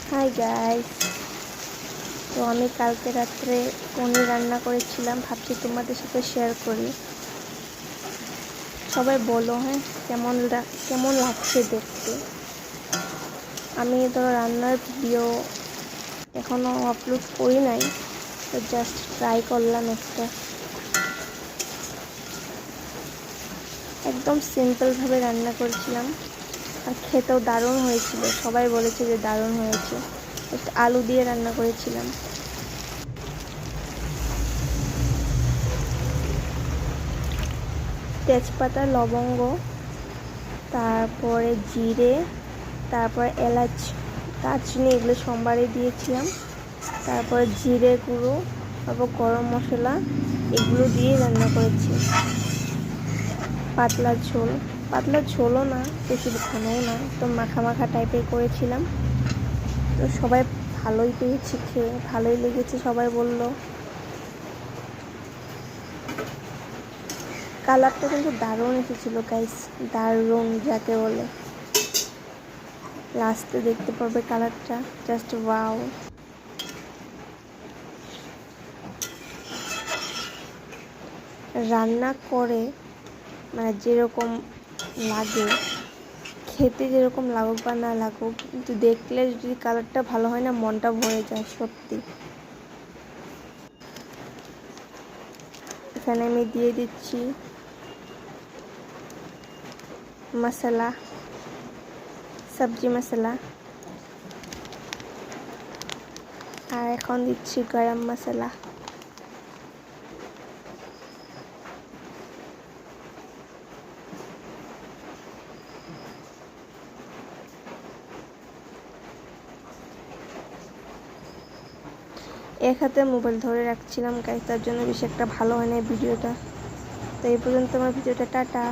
Hi guys, তো আমি কালকে রাত্রে পনির রান্না করেছিলাম, ভাবছি তোমাদের সাথে শেয়ার করি। সবাই বলো হ্যাঁ কেমন লাগছে দেখতে। আমি ধরো রান্নার ভিডিও এখনও আপলোড করি নাই, তো জাস্ট ট্রাই করলাম একটা। একদম সিম্পলভাবে রান্না করেছিলাম আর খেতেও দারুণ হয়েছিল। সবাই বলেছে যে দারুণ হয়েছে। জাস্ট আলু দিয়ে রান্না করেছিলাম। তেজপাতা, লবঙ্গ, তারপরে জিরে, তারপর এলাচ, দারচিনি এগুলো সোমবারে দিয়েছিলাম। তারপরে জিরে গুঁড়ো, তারপর গরম মশলা, এগুলো দিয়ে রান্না করেছি। পাতলা ঝোলও না, বেশি ঘনও না, একদম মাখা মাখা টাইপের করেছিলাম। তো সবাই ভালোই পেয়েছি, খেয়ে ভালোই লেগেছে, সবাই বলল। কালারটা কিন্তু দারুণ এসেছিলো গাইস, দারুণ যাকে বলে। লাস্টে দেখতে পারবে কালারটা, জাস্ট ওয়াও। রান্না করে মানে যেরকম লাগে, খেতে যেরকম লাগুক বা না লাগুক, কিন্তু দেখলে যদি কালারটা ভালো হয় না, মনটা ভরে যায় সত্যি। এখানে আমি দিয়ে দিচ্ছি মশলা, সবজি মশলা, আর এখন দিচ্ছি গরম মশলা। এক হাতে মোবাইল ধরে রাখছিলাম গাইস, তার জন্য বেশি একটা ভালো হয় না ভিডিওটা। তো এই পর্যন্ত আমার ভিডিওটা, টাটা।